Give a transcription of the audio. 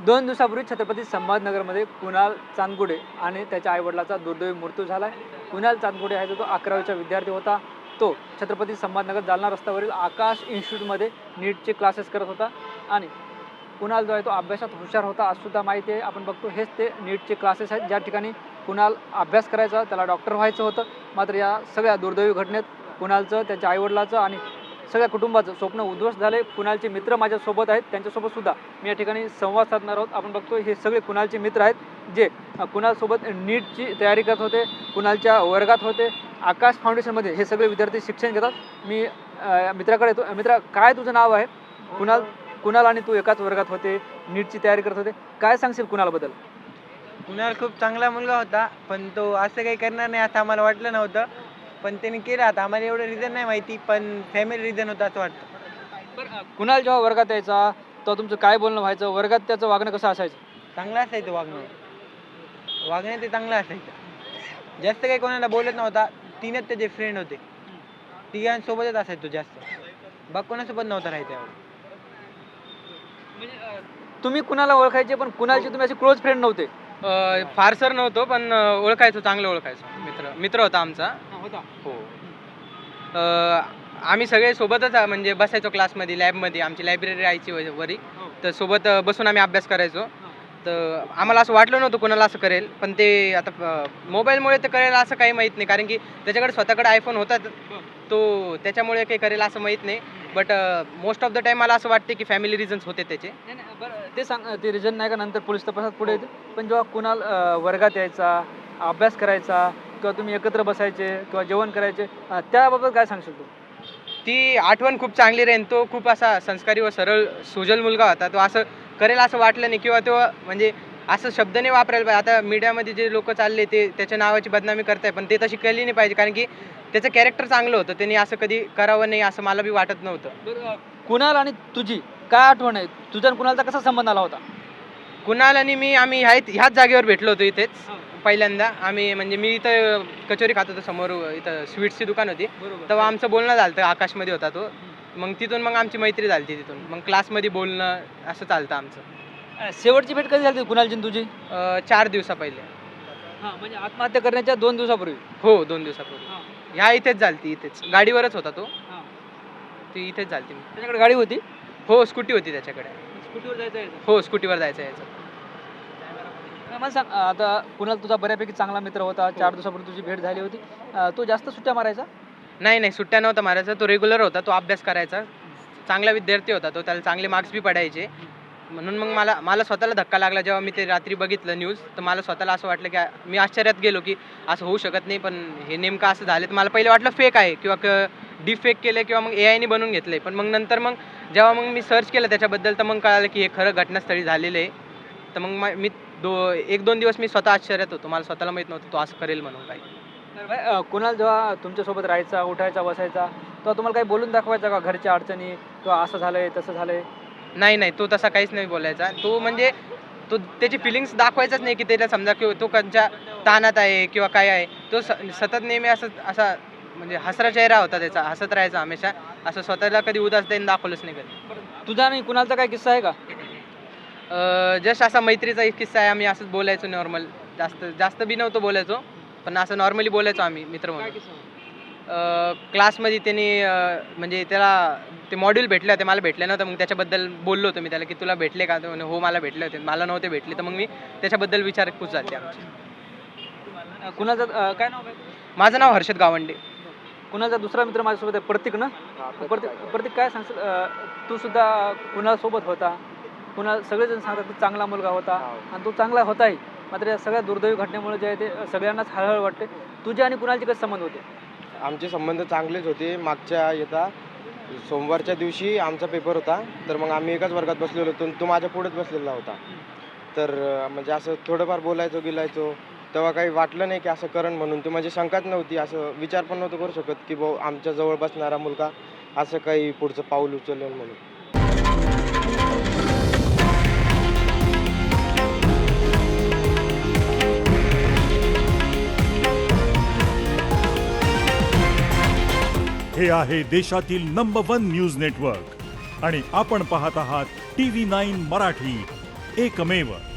2 दिवसापूर्वी छत्रपती संभाजीनगरमध्ये कुणाल चांदगुडे आणि त्याच्या आईवडिलाचा दुर्दैवी मृत्यू झाला आहे। कुणाल चांदगुडे आहे तो 11वीचा विद्यार्थी होता। तो छत्रपती संभाजीनगर जालना रस्त्यावरील आकाश इन्स्टिट्यूटमध्ये नीटचे क्लासेस करत होता आणि कुणाल जो आहे तो अभ्यासात हुशार होता आज सुद्धा माहिती आहे। आपण बघतो हेच ते नीटचे क्लासेस आहेत ज्या ठिकाणी कुणाल अभ्यास करायचा, त्याला डॉक्टर व्हायचं होतं। मात्र या सगळ्या दुर्दैवी घटनेत कुणालचं, त्याच्या आईवडिलाचं आणि सगळ्या कुटुंबाचं स्वप्न उद्ध्वस्त झाले। कुणालचे मित्र माझ्यासोबत आहेत, त्यांच्यासोबत सुद्धा मी या ठिकाणी संवाद साधणार आहोत। आपण बघतो हे सगळे कुणालचे मित्र आहेत जे कुणालसोबत नीटची तयारी करत होते, कुणालच्या वर्गात होते। आकाश फाउंडेशनमध्ये हे सगळे विद्यार्थी शिक्षण घेतात। मी मित्राकडे येतो। मित्रा, काय तुझं नाव आहे? कुणाल आणि तू एकाच वर्गात होते, नीटची तयारी करत होते, काय सांगशील कुणालबद्दल? कुणाल खूप चांगला मुलगा होता, पण तो असं काही करणार नाही असं आम्हाला वाटलं नव्हतं, पण त्याने केलं। आता आम्हाला एवढं रिझन नाही माहिती, पण फॅमिली रिझन होता असं वाटतं। बरं, कुणाल जेव्हा वर्गात यायचा तेव्हा तुमचं काय बोलणं व्हायचं? वर्गात त्याचं वागणं कसं असायचं? चांगलं असायचं वागणं ते चांगलं असायचं। जास्त काही कोणाला बोलत नव्हता, तीनच त्याचे फ्रेंड होते, तिघांसोबतच असायचो जास्त, बघ कोणासोबत नव्हता राहायचं एवढं। तुम्ही कुणाला ओळखायचे पण कुणालचे तुम्ही असे क्लोज फ्रेंड नव्हते? फार सर नव्हतो, पण ओळखायचो, चांगलं ओळखायचो। मित्र होता आमचा। होता हो. आम्ही सगळे सोबतच म्हणजे बसायचो क्लासमध्ये, लॅबमध्ये, आमची लायब्ररी राहायची वरी, तर सोबत बसून आम्ही अभ्यास करायचो। तर आम्हाला असं वाटलं नव्हतं कोणाला असं करेल, पण ते आता मोबाईलमुळे ते करेल असं काही माहीत नाही, कारण की त्याच्याकडे स्वतःकडे आयफोन होता, तो त्याच्यामुळे काही करेल असं माहीत नाही। But most of the time मला असं वाटते की फॅमिली रिझन्स होते त्याचे। नाही नाही, बरं ते सांग, ते रिझन नाही का नंतर पोलीस तपासात पुढे येते। पण जेव्हा कुणाल वर्गात यायचा, अभ्यास करायचा किंवा तुम्ही एकत्र बसायचे किंवा जेवण करायचे, त्याबाबत काय सांगशील तू? ती आठवण खूप चांगली राहील। तो खूप असा संस्कारी व सरळ सुजल मुलगा होता। तो असं करेल असं वाटलं नाही, किंवा तो म्हणजे असं शब्द नाही वापरायला पाहिजे। आता मीडियामध्ये जे लोक चालले ते त्याच्या नावाची बदनामी करताय, पण ते तशी केली नाही पाहिजे, कारण की त्याचं कॅरेक्टर चांगलं होतं, त्यांनी असं कधी करावं नाही असं मला बी वाटत नव्हतं। बरं, कुणाल आणि तुझी काय आठवण आहे? तुझा आणि कुणालचा कसा संबंध आला होता? कुणाल आणि मी आम्ही ह्याच जागेवर भेटलो होतो इथेच पहिल्यांदा। आम्ही म्हणजे मी इथं कचोरी खात होतो, समोर इथं स्वीट्सची दुकान होती, तेव्हा आमचं बोलणं झालं। आकाशमध्ये होता तो, मग तिथून मग आमची मैत्री झाली, तिथून मग क्लासमध्ये बोलणं असं चालतं आमचं। शेवटची भेट कधी झाली कुणालची आणि तुझी? 4 दिवसा पहिले। म्हणजे आत्महत्या करण्याच्या 2 दिवसापूर्वी? हो, 2 दिवसापूर्वी। ह्या इथेच झालती, इथेच गाडीवरच होता तो, ती इथेच झालती। त्याच्याकडे गाडी होती? हो, स्कूटी होती त्याच्याकडे। स्कूटीवर जायचं? हो, स्कूटीवर जायचं यायचं। मला सांग, आता कुणाल तुझा बऱ्यापैकी चांगला मित्र होता, 4 दिवसापूर्वी तुझी भेट झाली होती, तो जास्त सुट्ट्या मारायचा? नाही, सुट्ट्या नव्हता मारायचा, तो रेग्युलर होता, तो अभ्यास करायचा, चांगला विद्यार्थी होता तो, त्याला चांगले मार्क्स बी पडायचे। म्हणून मग मला स्वतःला धक्का लागला जेव्हा मी ते रात्री बघितलं न्यूज, तर मला स्वतःला असं वाटलं की मी आश्चर्यात गेलो की असं होऊ शकत नाही, पण हे नेमकं असं झालं। तर मला पहिले वाटलं फेक आहे किंवा डीप फेक केलं किंवा मग AI बनवून घेतलंय, पण मग नंतर जेव्हा मी सर्च केलं त्याच्याबद्दल, तर मग कळालं की हे खरं घटनास्थळी झालेलं आहे। तर मग मी 1-2 दिवस मी स्वतः आश्चर्यात होतो, मला स्वतःला माहीत नव्हतं तो असं करेल म्हणून काही। कुणाल जेव्हा तुमच्यासोबत राहायचा, उठायचा, बसायचा, तेव्हा तुम्हाला काही बोलून दाखवायचा का घरच्या अडचणी किंवा असं झालंय तसं झालंय? नाही, तो तसा काहीच नाही बोलायचा। तो म्हणजे तो त्याची फिलिंग्स दाखवायचाच नाही, की त्याला समजा की तो कोणत्या ताणात आहे किंवा काय आहे। तो सतत नेहमी असा म्हणजे हसरा चेहरा होता त्याचा, हसत राहायचा हमेशा, असं स्वतःला कधी उदास दाखवलंच नाही कधी। तुझा आणि कुणालचा काय किस्सा आहे का? जस्ट असा मैत्रीचा एक किस्सा आहे। आम्ही असंच बोलायचो नॉर्मल, जास्त बी नव्हतो बोलायचो, पण असं नॉर्मली बोलायचो आम्ही मित्र म्हणून। क्लासमध्ये त्यांनी म्हणजे त्याला ते मॉड्यूल भेटले होते, मला भेटले नव्हते, मग त्याच्याबद्दल बोललो होतो मी त्याला की तुला भेटले का? हो, मला भेटले होते, मला नव्हते भेटले, तर मग मी त्याच्याबद्दल विचारपूस झाली आमची। कुणालचं काय नाव आहे? माझं नाव हर्षद गावंडे। कुणालचा दुसरा मित्र माझ्यासोबत आहे, प्रतीक ना? प्रतीक काय सांगशील? तू सुद्धा कुणालसोबत होता, कुणाल सगळेजण सांगतात की चांगला मुलगा होता आणि तो चांगला होताही, मात्र या सगळ्या दुर्दैवी घटनेमुळे जे आहे ते सगळ्यांनाच हळहळ वाटते। तुझे आणि कुणालचे कसे संबंध होते? आमचे संबंध चांगलेच होते। मागच्या सोमवारच्या दिवशी आमचा पेपर होता, तर मग आम्ही एकाच वर्गात बसलेलो होतो, तो माझ्या पुढेच बसलेला होता। तर म्हणजे असं थोडंफार बोलायचो गिलायचो, तेव्हा काही वाटलं नाही की असं करण म्हणून। तो म्हणजे शंकाच नव्हती, असं विचार पण नव्हतं करू शकत की भाऊ आमच्या जवळ बसणारा मुलगा असं काही पुढचं पाऊल उचलेल म्हणून। हे आहे देशातील नंबर 1 न्यूज नेटवर्क आणि आपण पाहत आहात TV9 मराठी, एकमेव